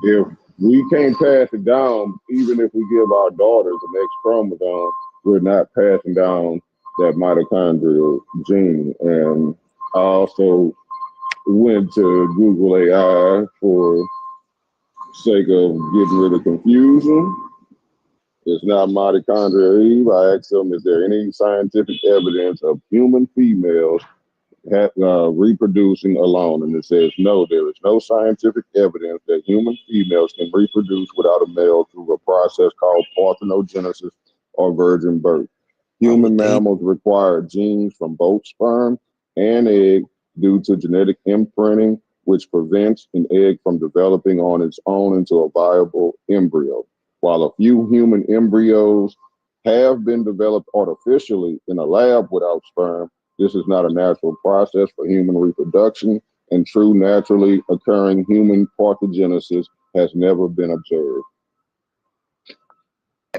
If we can't pass it down, even if we give our daughters an X chromosome, we're not passing down that mitochondrial gene. And I also went to Google AI for sake of getting rid of confusion. It's not mitochondrial Eve. I asked them, is there any scientific evidence of human females reproducing alone? And it says, no, there is no scientific evidence that human females can reproduce without a male through a process called parthenogenesis or virgin birth. Human mammals require genes from both sperm and egg due to genetic imprinting, which prevents an egg from developing on its own into a viable embryo. While a few human embryos have been developed artificially in a lab without sperm, this is not a natural process for human reproduction, and true naturally occurring human parthenogenesis has never been observed.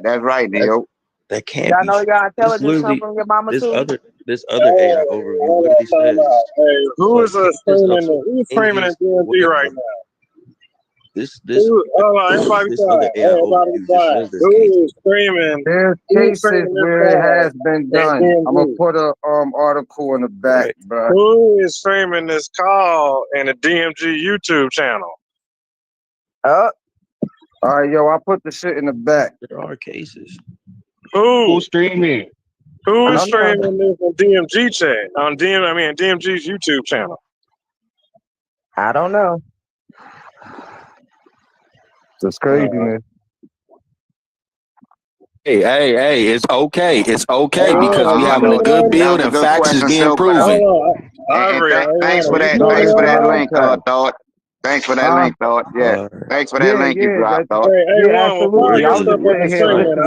That's right, Neil. That can't Y'all be. know y'all This intelligence come literally from your mama too. this other AI overview literally says. Hey, who is screaming? Who's screaming at DMV whatever. right now? This Everybody this quiet. other AI Everybody overview just quiet. says there's Who cases. is screaming? There's Who's cases screaming this where it call has been at done. I'm gonna DMV? put a article in the back, bro. Who is screaming this call in the DMG YouTube channel? All right, yo, I put the shit in the back. There are cases. Who's streaming? Who's streaming this on DMG chat? DMG's YouTube channel. I don't know. It's craziness. Hey, it's okay. It's okay because we having a That good was build a and good facts is question, being Silk. proven. Thanks for that. No, Thanks it's for that not link, okay. Thought. Thanks for that link, Thought. Yeah. Thanks for that link you dropped, Thought. Yeah, absolutely. I was just sitting here listening.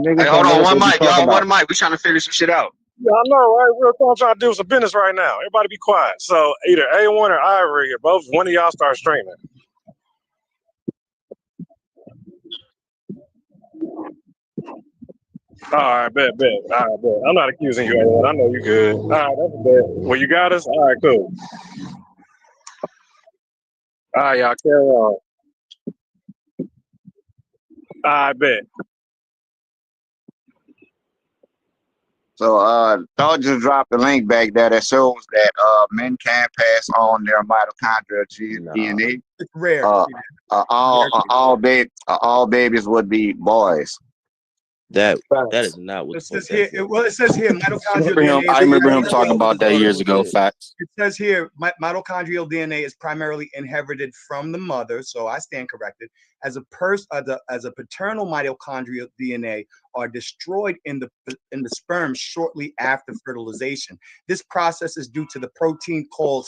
Niggas Hey, don't hold know on, what one they be mic, talking y'all. about. One mic. We trying to figure some shit out. Yeah, I know, right? Real talk, trying to do some business right now. Everybody be quiet. So either A1 or Ivory, or both one of y'all start streaming. All right, bet. All right, bet. I'm not accusing you, A1. I know you good. All right, that's a bet. Well, you got us? All right, cool. All right, y'all, carry on. I bet. So Thought just dropped the link back there that shows that men can pass on their mitochondrial DNA. It's rare. All babies would be boys. That is not what it says here. It says here mitochondrial DNA. I remember him talking about that years ago. Facts. It says here mitochondrial DNA is primarily inherited from the mother, so I stand corrected. As a paternal mitochondrial DNA are destroyed in the sperm shortly after fertilization. This process is due to the protein called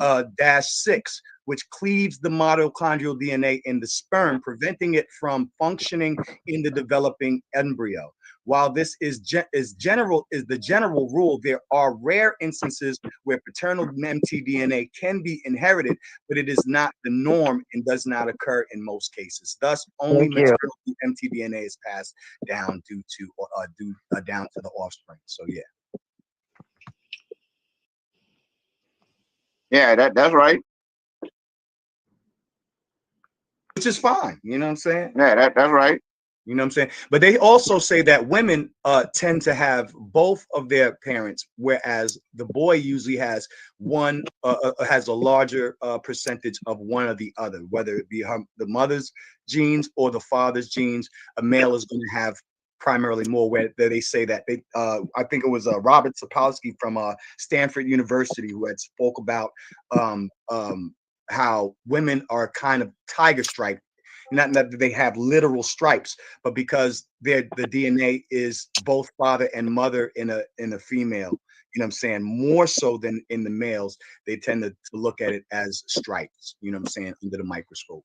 CPS-6, which cleaves the mitochondrial DNA in the sperm, preventing it from functioning in the developing embryo. While this is the general rule, there are rare instances where paternal mtDNA can be inherited, but it is not the norm and does not occur in most cases. Thus, only maternal mtDNA is passed down down to the offspring. So yeah. Yeah, that's right. Which is fine, you know what I'm saying? Yeah, that's right. You know what I'm saying? But they also say that women tend to have both of their parents, whereas the boy usually has has a larger percentage of one or the other, whether it be the mother's genes or the father's genes. A male is going to have primarily more, where they say that I think it was Robert Sapolsky from Stanford University who had spoke about how women are kind of tiger striped. Not that they have literal stripes, but because the DNA is both father and mother in a female, you know what I'm saying, more so than in the males, they tend to look at it as stripes, you know what I'm saying, under the microscope.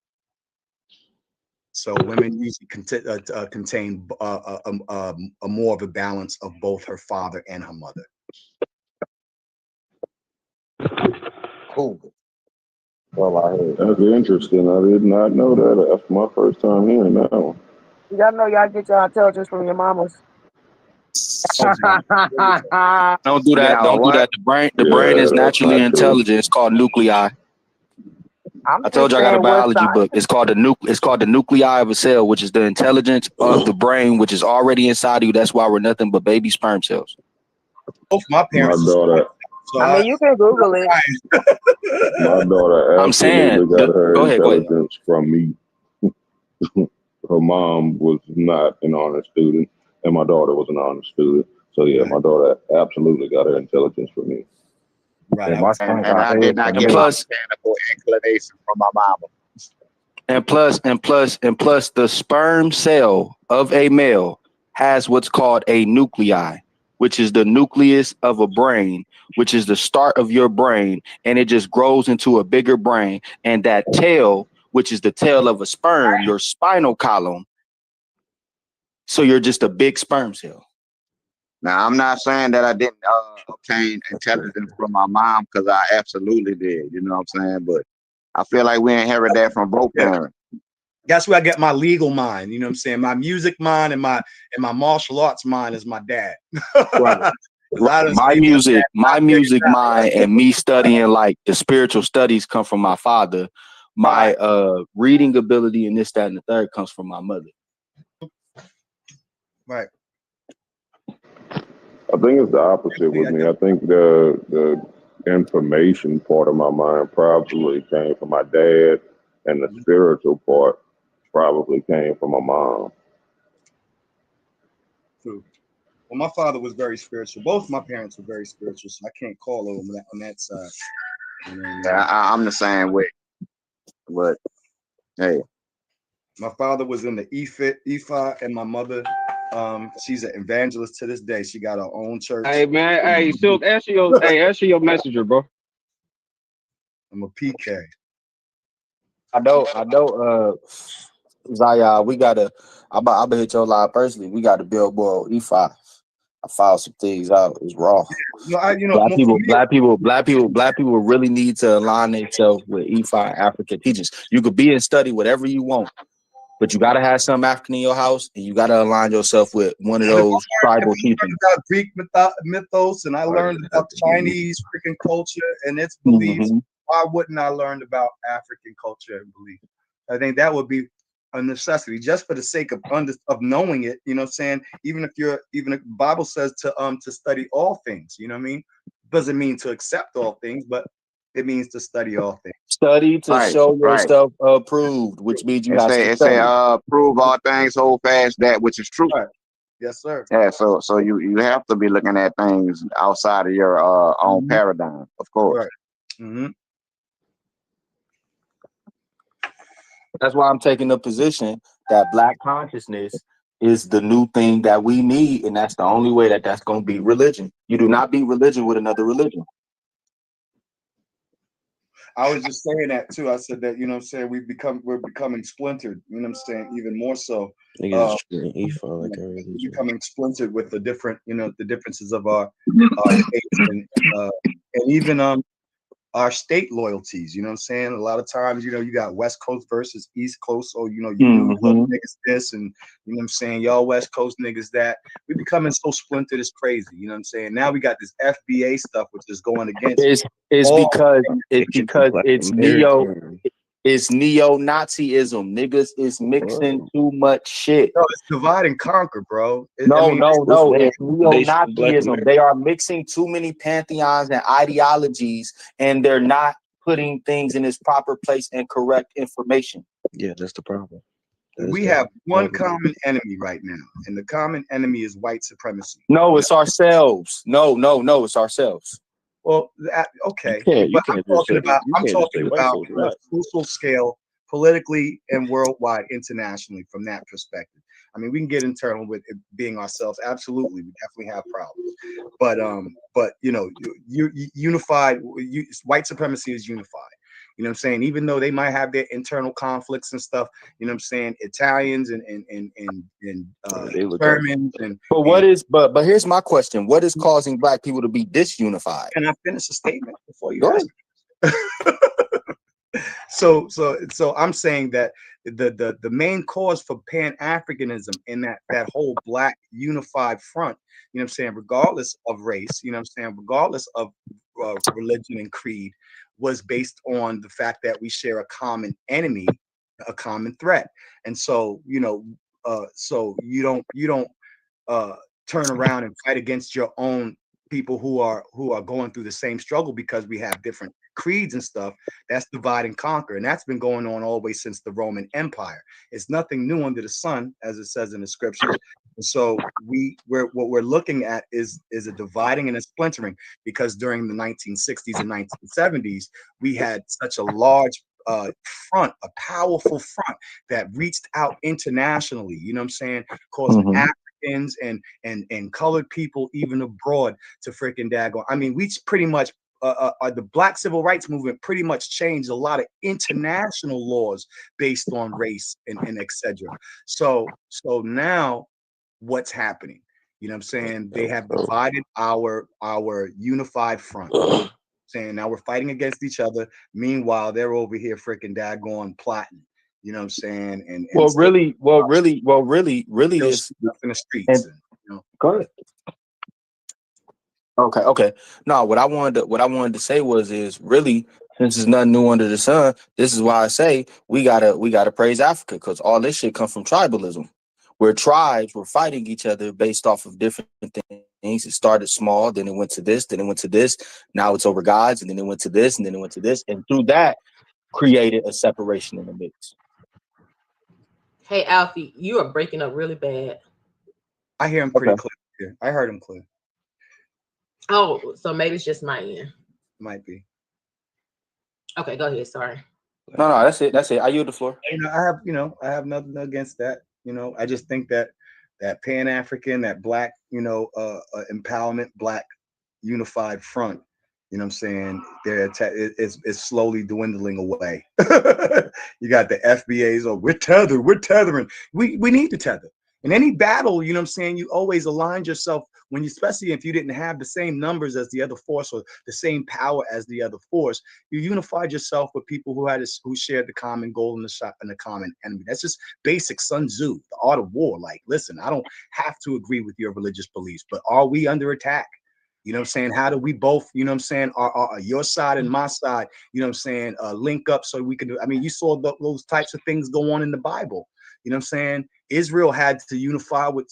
So women usually contain a more of a balance of both her father and her mother. Cool. Well, that's interesting. I did not know that. That's my first time hearing that one. Y'all know y'all get your intelligence from your mamas. Don't do that. Don't do that. The brain is naturally intelligent. It's called nuclei. I'm I told just you I got a saying what biology side. book. It's called the nuclei of a cell, which is the intelligence of the brain, which is already inside of you. That's why we're nothing but baby sperm cells. Both my My parents are daughter, so I mean, you can Google it. my daughter I'm saying, absolutely got her go ahead, go ahead. intelligence from me. Her mom was not an honor student, and my daughter was an honor student. So yeah, my daughter absolutely got her intelligence from me. Right. Yeah, my And son and got I did hers not from And get me. my plus, mechanical inclination from my mama. and plus, the sperm cell of a male has what's called a nuclei, which is the nucleus of a brain, which is the start of your brain, and it just grows into a bigger brain. And that tail, which is the tail of a sperm, your spinal column. So you're just a big sperm cell. Now, I'm not saying that I didn't obtain intelligence from my mom, because I absolutely did. You know what I'm saying? But I feel like we inherit that from both Yeah. parents. That's where I get my legal mind. You know what I'm saying? My music mind and my martial arts mind is my dad. Right. 'Cause I done My seen him music, my not figure music it out. mind, and me studying like the spiritual studies come from my father. My reading ability and this, that, and the third comes from my mother. Right. I think it's the opposite with me. I think the information part of my mind probably came from my dad, and the spiritual part probably came from my mom. True. Well, my father was very spiritual. Both my parents were very spiritual, so I can't call them on that side. You know what I mean? Yeah, I'm the same way. But hey, My father was in the EFI, and my mother, she's an evangelist to this day. She got her own church. Hey man, hey Silk, answer your messenger, bro. I'm a PK. I know. Zaya, I'm about to hit your line personally. We got to build more E5. I filed some things out. It's raw. Black people really need to align themselves with E5 African teachings. You could be and study whatever you want, but you got to have some African in your house, and you got to align yourself with one of those tribal teachings. About Greek mythos, and I learned about Chinese freaking culture and its beliefs. Mm-hmm. Why wouldn't I learn about African culture and belief? I think that would be a necessity, just for the sake of knowing it. You know what I'm saying? Even if the Bible says to study all things, you know what I mean? Doesn't mean to accept all things, but it means to study all things. Study to right, show right. yourself approved, which means you It have say to it say study. prove all things, hold fast that which is true. Right. Yes, sir. Yeah, so you have to be looking at things outside of your own paradigm, of course. Right. Mm-hmm. That's why I'm taking the position that Black consciousness is the new thing that we need, and that's the only way that's going to be religion. You do not be religion with another religion. I was just saying that too. I said that, you know what I'm saying, we're becoming splintered, you know what I'm saying, even more so. Niggas is treating E5 like a religion. Becoming splintered with the different, the differences of our states and even our state loyalties, you know what I'm saying? A lot of times, you got West Coast versus East Coast, so you New York niggas this, and you know what I'm saying, y'all West Coast niggas that. We're becoming so splintered, it's crazy, you know what I'm saying? Now we got this FBA stuff, which is going against It's all because Black it's American. neo-Nazism. Niggas is mixing too much shit. No, it's divide and conquer, bro. No, What's wrong? it's Basically, Black neo-Nazism. American. They are mixing too many pantheons and ideologies, and they're not putting things in its proper place and correct information. Yeah, that's the problem. We have one common enemy right now, and the common enemy is white supremacy. No, it's ourselves. No, it's ourselves. Well, okay, You but can't I'm just say talking white about folks on a not. social scale, politically and worldwide, internationally, from that perspective. I mean, we can get internal with it being ourselves. Absolutely, we definitely have problems. But unified, white supremacy is unified. You know what I'm saying? Even though they might have their internal conflicts and stuff, you know what I'm saying? Italians and Germans and but here's my question. What is causing Black people to be disunified? Can I finish a statement before you Go ask me? So I'm saying that the main cause for Pan-Africanism in that whole Black unified front, you know what I'm saying, regardless of race, you know what I'm saying, regardless of religion and creed, was based on the fact that we share a common enemy, a common threat. And so, so you don't turn around and fight against your own people who are going through the same struggle because we have different creeds and stuff. That's divide and conquer, and that's been going on always since the Roman Empire. It's nothing new under the sun, as it says in the scriptures. And so what we're looking at is a dividing and a splintering, because during the 1960s and 1970s we had such a large front, a powerful front that reached out internationally, you know what I'm saying, causing Africans and colored people even abroad to freaking daggone. I mean, we pretty much the Black Civil Rights Movement pretty much changed a lot of international laws based on race and etc. So now what's happening? You know what I'm saying? They have divided our unified front. Saying now we're fighting against each other. Meanwhile, they're over here freaking daggone plotting. You know what I'm saying? And really, this in the streets. Go ahead. Okay. No, what I wanted to say is really, since there's nothing new under the sun, this is why I say we gotta praise Africa, because all this shit comes from tribalism. Where tribes were fighting each other based off of different things. It started small, then it went to this, then it went to this. Now it's over gods, and then it went to this, and then it went to this, and through that created a separation in the mix. Hey, Alfie, you are breaking up really bad. I hear him pretty clear. I heard him clear. Oh, so maybe it's just my end. Might be. Okay, go ahead. Sorry. No, that's it. I yield the floor. I have nothing against that. I just think that Pan-African, that Black, empowerment, Black unified front, you know what I'm saying, it's slowly dwindling away. You got the FBA's, oh, we're tethering. We need to tether. In any battle, you know what I'm saying, you always aligned yourself when especially if you didn't have the same numbers as the other force or the same power as the other force, you unified yourself with people who shared the common goal and the common enemy. That's just basic Sun Tzu, the art of war. Like, listen, I don't have to agree with your religious beliefs, but are we under attack? You know what I'm saying? How do we both, you know what I'm saying, are your side and my side, you know what I'm saying, link up so we can do, I mean, you saw those types of things go on in the Bible. You know what I'm saying? Israel had to unify with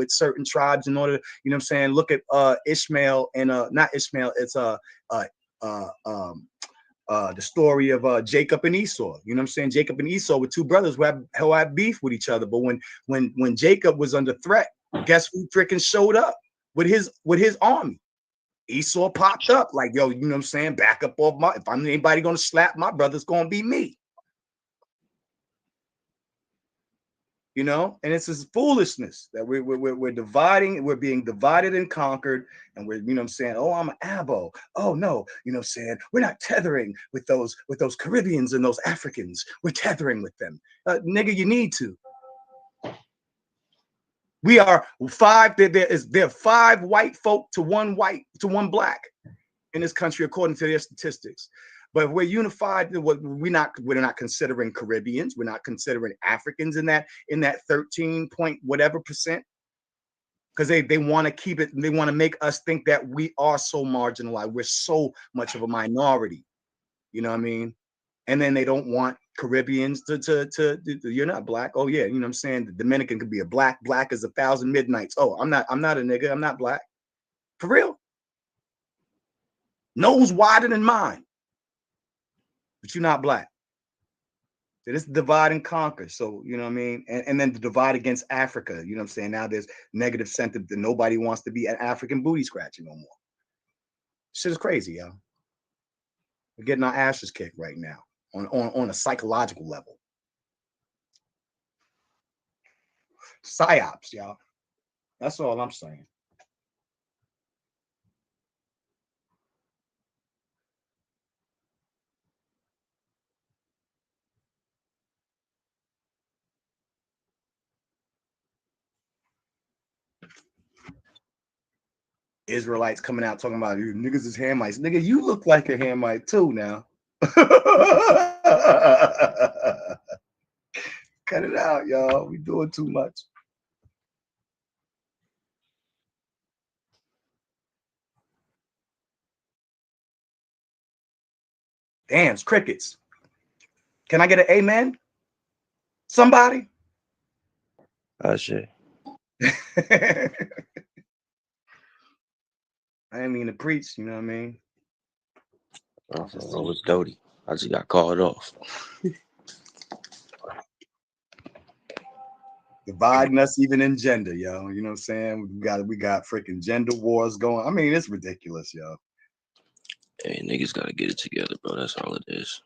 certain tribes in order, you know what I'm saying? Look at Ishmael and not Ishmael, it's the story of Jacob and Esau. You know what I'm saying? Jacob and Esau were two brothers who had beef with each other. But when Jacob was under threat, guess who freaking showed up with his army? Esau popped up like, yo, you know what I'm saying? Back up off if I'm anybody gonna slap my brother's gonna be me. You know, and it's this foolishness that we're dividing, we're being divided and conquered, and we're, you know what I'm saying, oh, I'm an abo. Oh no, you know what I'm saying, we're not tethering with those Caribbeans and those Africans. We're tethering with them. Nigga, you need to. We are five, there are 5 white folk to one black in this country, according to their statistics. But we're unified. We're not considering Caribbeans. We're not considering Africans in that 13 point whatever percent, because they want to keep it. They want to make us think that we are so marginalized. We're so much of a minority. You know what I mean? And then they don't want Caribbeans to you're not black. Oh yeah, you know what I'm saying? The Dominican could be a black as 1,000 midnights. Oh, I'm not a nigga. I'm not black. For real. Nose wider than mine. But you're not black. So this divide and conquer. So, you know what I mean? And then the divide against Africa. You know what I'm saying? Now there's negative sentiment that nobody wants to be an African booty scratching no more. Shit is crazy, yo. We're getting our asses kicked right now on a psychological level. Psyops, y'all. That's all I'm saying. Israelites coming out talking about you niggas is Hamites. Nigga, you look like a Hamite too now. Cut it out, y'all. We doing too much. Damn, it's crickets. Can I get an amen? Somebody? Shit. I didn't mean to preach, you know what I mean? I was Doty. I just got called off. Dividing us even in gender, yo. You know what I'm saying? We got freaking gender wars going. I mean, it's ridiculous, yo. Hey, niggas gotta get it together, bro. That's all it is.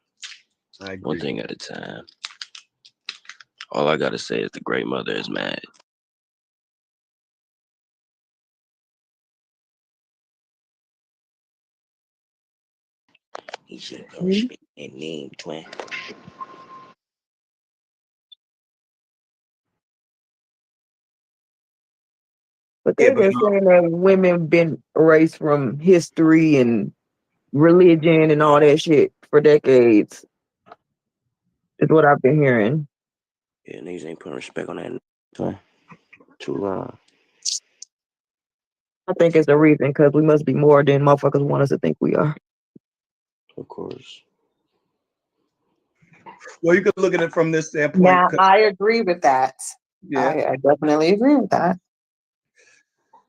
I agree. One thing at a time. All I gotta say is the great mother is mad. He should go speak in name, twin. But Yeah, they've but been saying that women been erased from history and religion and all that shit for decades. Is what I've been hearing. Yeah, niggas ain't putting respect on that twin. Too long. I think it's the reason because we must be more than motherfuckers want us to think we are. Of course. well, you could look at it from this standpoint. Now, I agree with that. Yeah. I definitely agree with that.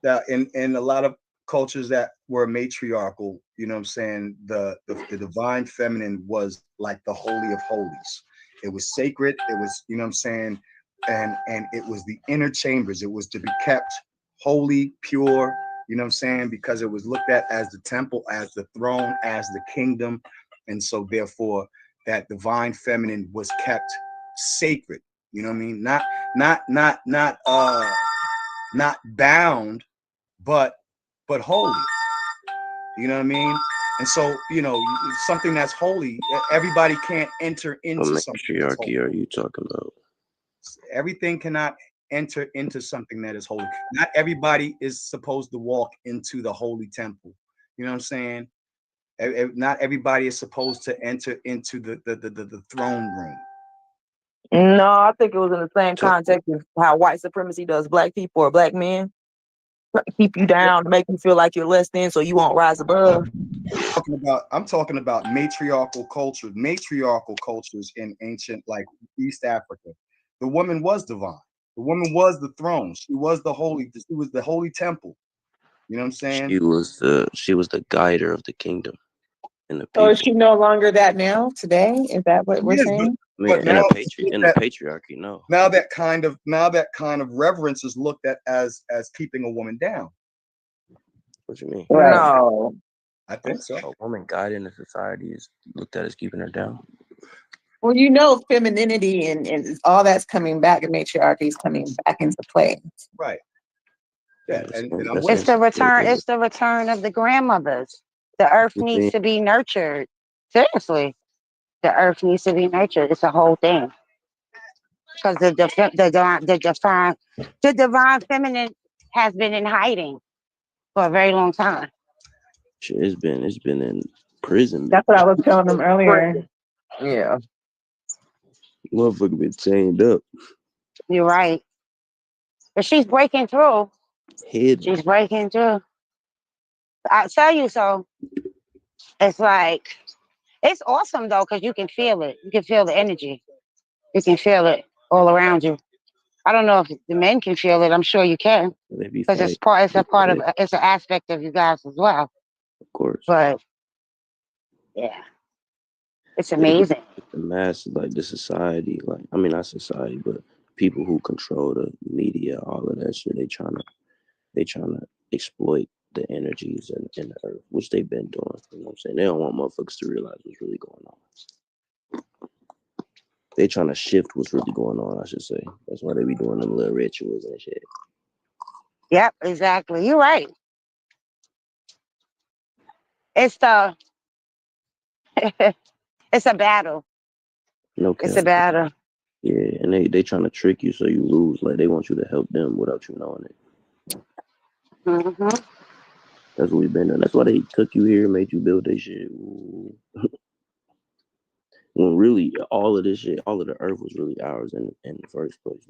That in a lot of cultures that were matriarchal, you know what I'm saying, the divine feminine was like the holy of holies. It was sacred. It was, you know what I'm saying, and it was the inner chambers. It was to be kept holy, pure, you know what I'm saying, because it was looked at as the temple, as the throne, as the kingdom. And so therefore that divine feminine was kept sacred, you know what I mean? Not bound, but holy, you know what I mean? And so, you know, something that's holy, everybody can't enter into What something that's holy. matriarchy are you talking about? Everything cannot enter into something that is holy. Not everybody is supposed to walk into the holy temple, you know what I'm saying? Not everybody is supposed to enter into the throne room. No, I think it was in the same context as how white supremacy does black people or black men. Keep you down, make you feel like you're less than, so you won't rise above. I'm talking about matriarchal cultures in ancient, like East Africa. The woman was divine. The woman was the throne. She was the holy temple. You know what I'm saying? She was the guider of the kingdom and the So people. is she no longer that now today? Is that what we're saying? But in the patriarchy, no. Now that kind of reverence is looked at as keeping a woman down. What you mean? Right. No. I think so. A woman guiding the society is looked at as keeping her down. Well, you know, femininity and all that's coming back, and matriarchy is coming back into play. Right. Yeah, and it's the return. It's the return of the grandmothers. The earth needs to be nurtured. Seriously, the earth needs to be nurtured. It's a whole thing. Because the divine feminine has been in hiding for a very long time. It's been in prison. That's what I was telling them earlier. Yeah. Motherfucker been chained up. You're right. But she's breaking through. Hidden. She's breaking through. I'll tell you so. It's like, it's awesome though, because you can feel it. You can feel the energy. You can feel it all around you. I don't know if the men can feel it. I'm sure you can. Because it's an aspect of you guys as well. Of course. But yeah. It's amazing. The mass, like the society, like I mean not society, but people who control the media, all of that shit, they trying to exploit the energies in the earth, which they've been doing. You know what I'm saying? They don't want motherfuckers to realize what's really going on. They trying to shift what's really going on, I should say. That's why they be doing them little rituals and shit. Yep, exactly. You're right. It's it's a battle. No cap. It's a battle. Yeah, and they trying to trick you so you lose. Like they want you to help them without you knowing it. Mm-hmm. That's what we've been doing. That's why they took you here, made you build this shit. When really all of this shit, all of the earth was really ours in the first place.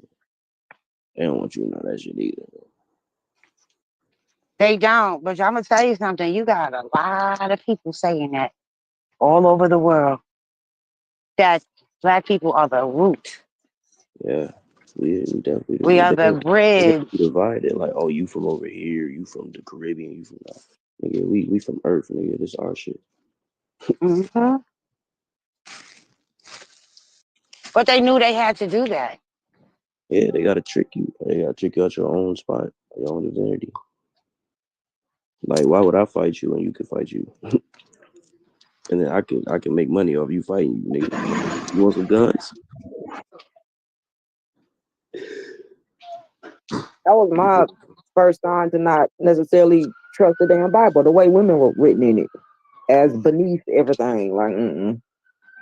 They don't want you to know that shit either. They don't, but I'm gonna tell you something. You got a lot of people saying that all over the world that Black people are the root. Yeah, we definitely We are the they bridge. divided. Like, oh, you from over here, you from the Caribbean, you from that. Nigga, we from Earth, nigga. This our shit. Mm-hmm. But they knew they had to do that. Yeah, they gotta trick you. They gotta trick you out your own spot, your own divinity. Like, why would I fight you when you could fight you? And then I can make money off you fighting you, nigga. You want some guns? That was my first sign to not necessarily trust the damn Bible, the way women were written in it, as beneath everything. Like,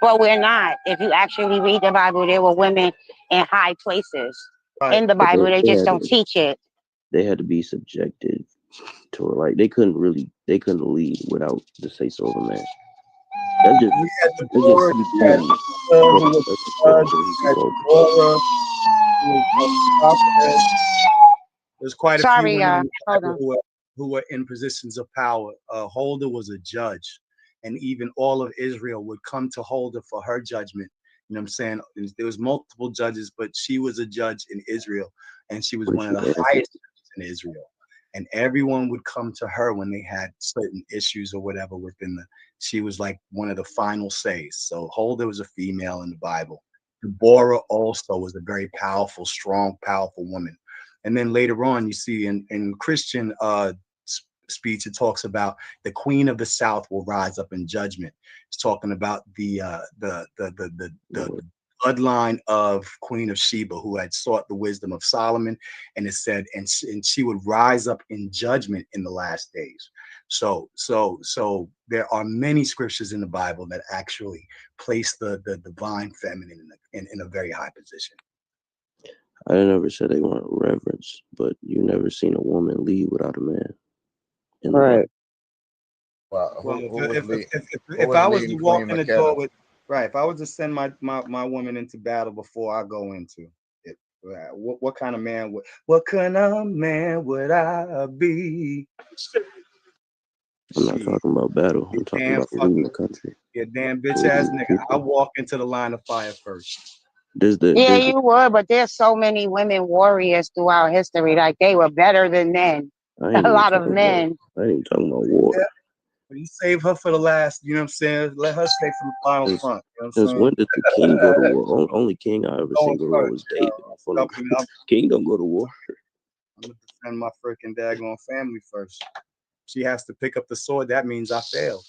But we're not. If you actually read the Bible, there were women in high places in the But Bible. They just don't teach it. They had to be subjected to it. Like, they couldn't lead without the say so of a man. That's just There's quite a Sorry, few women in the hold Bible on. who were in positions of power. Huldah was a judge, and even all of Israel would come to Huldah for her judgment. You know what I'm saying? There was multiple judges, but she was a judge in Israel, and she was one of the highest judges in Israel. And everyone would come to her when they had certain issues or whatever within the. She was like one of the final says. So Huldah was a female in the Bible. Deborah also was a very powerful, strong, powerful woman. And then later on, you see in Christian speech, it talks about the Queen of the South will rise up in judgment. It's talking about the bloodline of Queen of Sheba, who had sought the wisdom of Solomon, and it said, and she would rise up in judgment in the last days. So there are many scriptures in the Bible that actually place the divine feminine in a very high position. I never said they weren't reverence, but you never seen a woman lead without a man. right. Well, if I was to walk in the door with, right, if I was to send my woman into battle before I go into it, what kind of man would I be? I'm not talking about battle. I'm talking about leading the country. You damn bitch ass nigga. I walk into the line of fire first. You would, but there's so many women warriors throughout history. Like, they were better than men. A lot of men. I ain't even talking about war. Yeah. But you save her for the last, you know what I'm saying? Let her stay from the final front. You know what I'm Since saying? when did the king go to war? Only king I ever seen go to war was David. King don't go to war. I'm gonna defend my freaking daggone family first. She has to pick up the sword. That means I failed.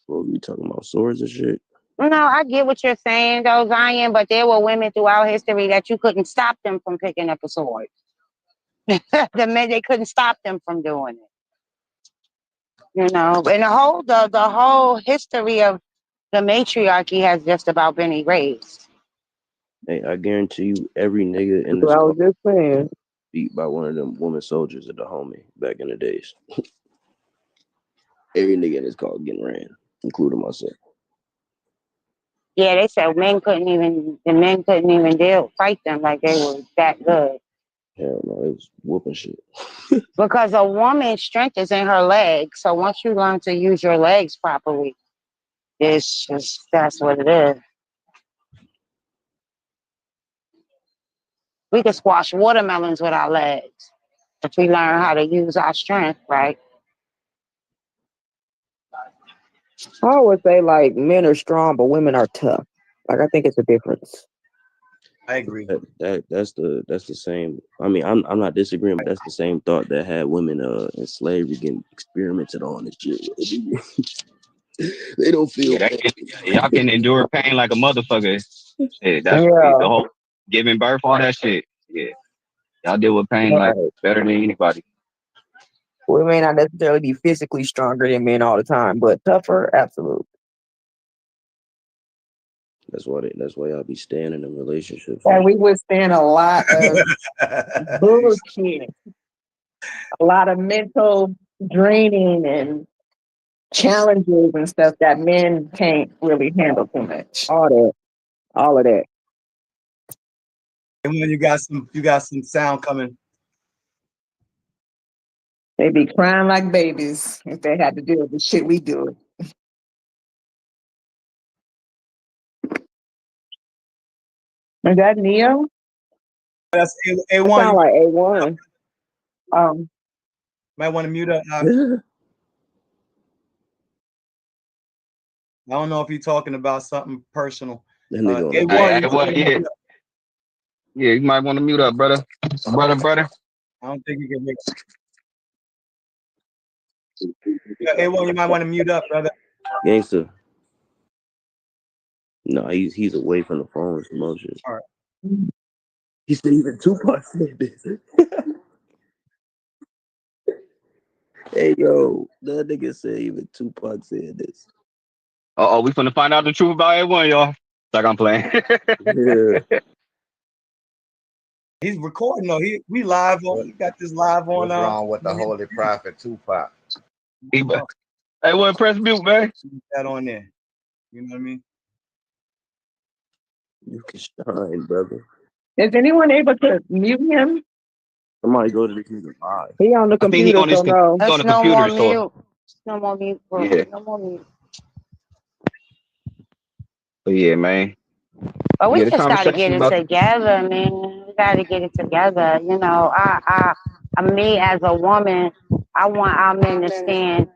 Well, you talking about swords and shit? No, I get what you're saying, though, Zion, but there were women throughout history that you couldn't stop them from picking up a sword. The men, they couldn't stop them from doing it. You know, and the whole history of the matriarchy has just about been erased. Hey, I guarantee you, every nigga in this I was just saying, beat by one of them woman soldiers at the homie back in the days. Every nigga in this car getting ran, including myself. Yeah, they said the men couldn't even fight them like they were that good. Hell no, it was whooping shit. Because a woman's strength is in her legs. So once you learn to use your legs properly, that's what it is. We can squash watermelons with our legs if we learn how to use our strength, right? I always say, like, men are strong, but women are tough. Like, I think it's a difference. I agree. That's the same. I mean, I'm not disagreeing, but that's the same thought that had women in slavery getting experimented on and shit. They don't feel. Y'all can endure pain like a motherfucker. Shit, that's Yeah. the whole giving birth, all that shit. Yeah, y'all deal with pain like better than anybody. We may not necessarily be physically stronger than men all the time, but tougher, absolutely. That's why y'all be staying in a relationship. And we withstand a lot of bullshit, a lot of mental draining and challenges and stuff that men can't really handle too much. All of that. And when you got some sound coming. They be crying like babies if they had to deal with the shit we do. Is that Neo? That's That A1. sound like A1. Might want to mute up. I don't know if you're talking about something personal. That nigga on the A1, yeah. Yeah, you might want to mute up, brother. Brother. I don't think you can hear. A1, you might want to mute up, brother. Gangster. No, he's away from the phone. Some more shit. All right. He said even Tupac said this. Hey yo, that nigga said even Tupac said this. Oh, we finna find out the truth about A1, y'all. Like I'm playing. Yeah. He's recording though. We live on. We got this live on. What's wrong with the Holy Prophet Tupac? A1, press mute, man. That on there. You know what I mean? You can shine, brother. Is anyone able to mute him? Somebody go to the computer live. He on the I think he computer, on his so no. There's no more mute. No more mute. Bro. Yeah. No more mute. But yeah, man. But we Yeah, the just got to get conversation it about together, man. We got to get it together. You know, me as a woman, I want our men to stand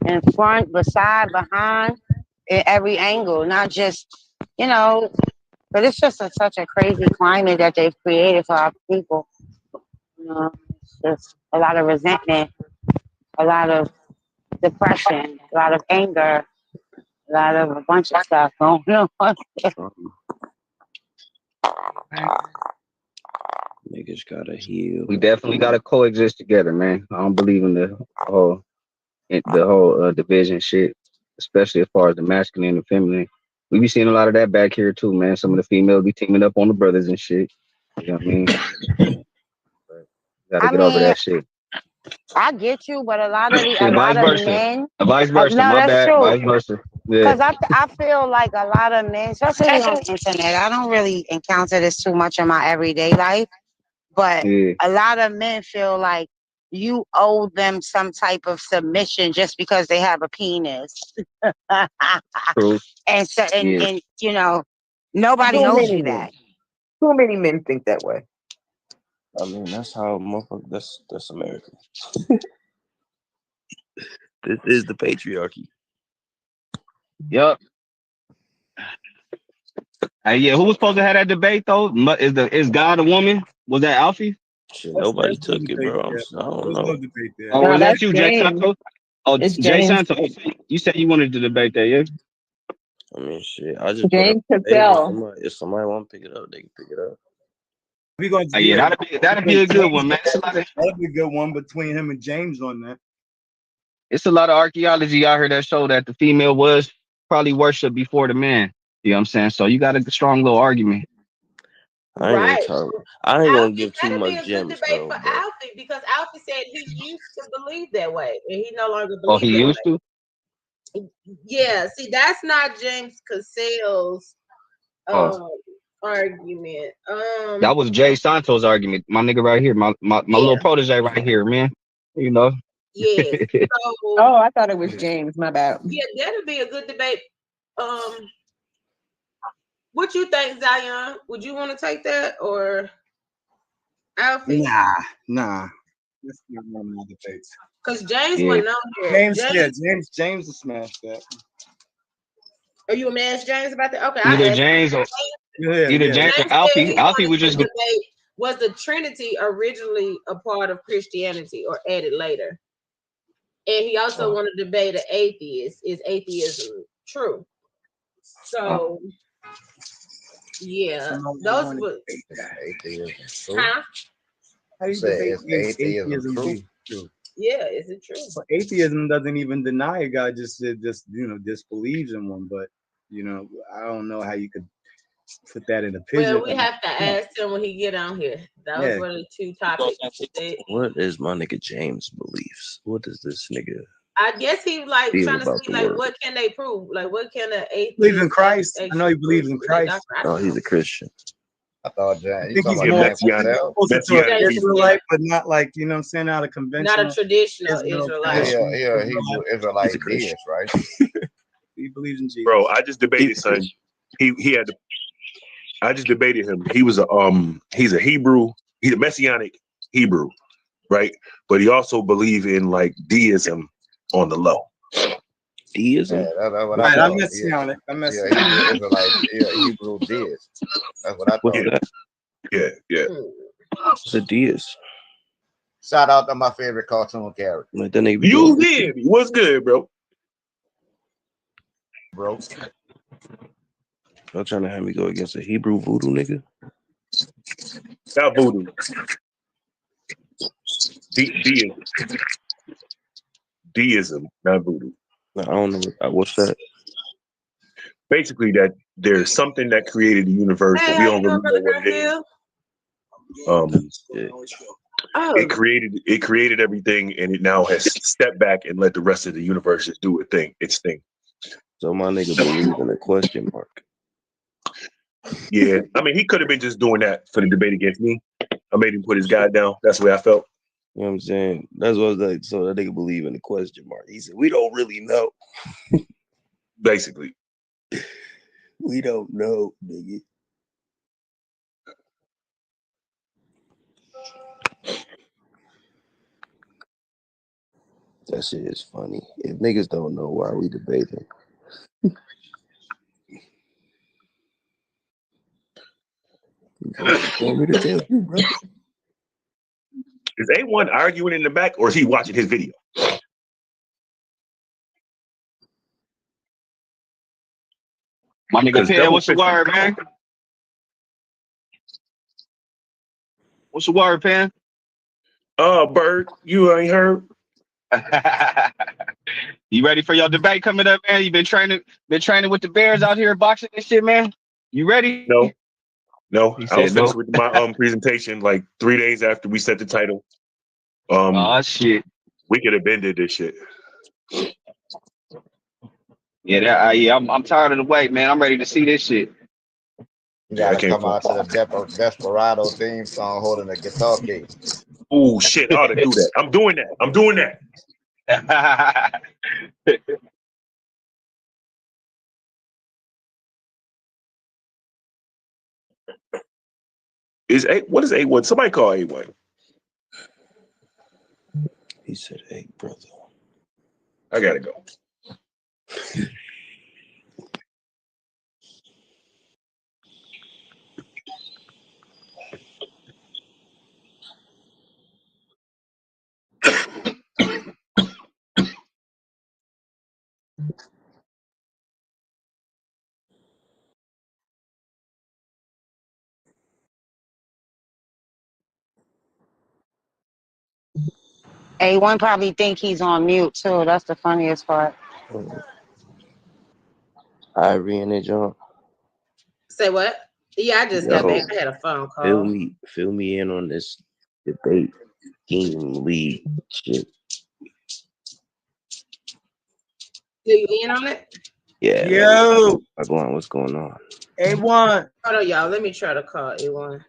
in front, beside, behind, in every angle, not just, you know. But it's just such a crazy climate that they've created for our people. You know, it's just a lot of resentment, a lot of depression, a lot of anger, a lot of a bunch of stuff going on. Niggas gotta heal. we definitely gotta coexist together, man. I don't believe in the whole division shit, especially as far as the masculine and the feminine. We be seeing a lot of that back here too, man. Some of the females be teaming up on the brothers and shit. You know what I mean? But gotta get over that shit. I get you, but a lot of Vice versa. men. Vice versa. No, My that's bad. true. Vice versa. Yeah. Because I feel like a lot of men, especially on the internet, I don't really encounter this too much in my everyday life, but Yeah. a lot of men feel like you owe them some type of submission just because they have a penis. True. And so, and you know, nobody Too owes many you men. that. Too many men think that way. I mean, that's how motherfucker. That's America. This is the patriarchy. Yup. Hey, yeah, who was supposed to have that debate though? Is God a woman? Was that Alfie? Shit, nobody took it, bro. I don't know. Oh, was that you, Jay Santos? Oh, It's Jay James. Santos. You said you wanted to debate that, yeah? I mean, shit. I just James put up. Cassell. If somebody want to pick it up, they can pick it up. We going to Yeah, that'd be a good one, man. That'd be a good one between him and James on that. It's a lot of archaeology out here that show that the female was probably worshipped before the man. You know what I'm saying? So you got a strong little argument. I ain't gonna give too That'd be much a good gems, debate though. for But Alfie because Alfie said he used to believe that way and he no longer Oh, believes he that used way. to? Yeah, see, that's not James Cassell's argument. That was Jay Santos' argument. My nigga right here, my little protege right here, man. You know. Yes. So, Oh, I thought it was James. My bad. yeah, that'd be a good debate. What you think, Zion? Would you want to take that or Alfie? Nah. That's not one of my debates. Because James wasn't on here. James will smash that. Are you gonna ask James about that? Okay, Either James or James or Alfie. Alfie was just debate. Was the Trinity originally a part of Christianity or added later? And he also wanted to debate an atheist. Is atheism true? So, yeah, those were. Huh? How do you debate atheism true? Yeah, is it true? But atheism doesn't even deny God, just disbelieves in one. But I don't know how you could put that in a pigeon. Well, we have to ask him when he get on here. Those were the two topics. what is my nigga James' beliefs? What is this nigga? I guess he like feel trying to about see the like world? what can they prove? Like what can an atheist believe in Christ? I know he believes in Christ. Oh, he's a Christian. I thought James. I think he's more Israelite, but not like not a conventional. Not a traditional Israelite. Yeah, he's an Israelite deist, right? He believes in Jesus. Bro, I just debated son. He had to. I just debated him. He's a Hebrew. He's a Messianic Hebrew, right? But he also believe in like deism on the low. Deism? Yeah, that's what I Right, I'm thought. messianic. I'm Yeah, messianic. Hebrew Israelite, Hebrew deist. That's what I What's thought. that? Yeah. It's a deist. Shout out to my favorite cartoon character, Like that nigga be You doing did. What's good, bro? bro. y'all trying to have me go against a Hebrew voodoo nigga? Not voodoo. Deism. Deism, not voodoo. No, I don't know what's that. Basically, that there's something that created the universe, Hey, but we how don't you really doing, know Brother what it is. Garfield? Oh, It created everything, and it now has stepped back and let the rest of the universe just do its thing. So my nigga believe in a question mark. Yeah, I mean, he could have been just doing that for the debate against me. I made him put his guy down. That's the way I felt. You know what I'm saying? That's what I was like. So that nigga believe in the question mark. He said, "We don't really know." Basically, we don't know, nigga. That shit is funny. If niggas don't know, why are we debating? Want me to tell you, bro? Is A1 arguing in the back, or is he watching his video? My nigga Pen, what's the word, man? What's the word, Pen? Bird, you ain't heard. You ready for your debate coming up, man? You been training with the Bears out here boxing and shit, man. You ready? No. He I was said finished no. with my presentation like 3 days after we set the title. Oh shit. We could have been did this shit. Yeah, I'm tired of the wait, man. I'm ready to see this shit. You gotta come out to the Desperado theme song holding a guitar case. Oh shit, I ought to do that. I'm doing that. What is A1? Somebody call A1. He said, "Hey, brother, I gotta go." A1 probably think he's on mute too. That's the funniest part. Ivory in that jump." say what? Yeah, I just got Yo, back. I had a phone call. fill me in on this debate team league shit. Do you in on it? Yeah. Yo. What's going on? A1. Hold on, y'all. Let me try to call A1.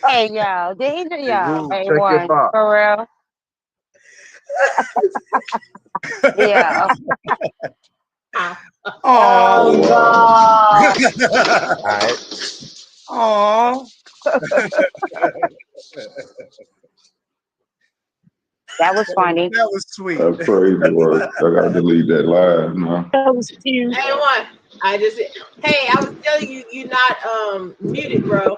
Hey, yo, did he do Check your A1 box. for real? Yeah. Oh, God. All right. Oh. That was funny. That was sweet. That's crazy work. I gotta delete that live now. That was cute. A1. I just hey, I was telling you, you're not muted, bro.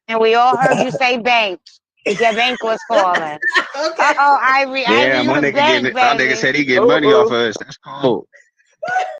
And we all heard you say bank. Your bank was falling. Okay. Ivory, Yeah, you my was nigga bank, my nigga baby. said he get money off of us. That's cool.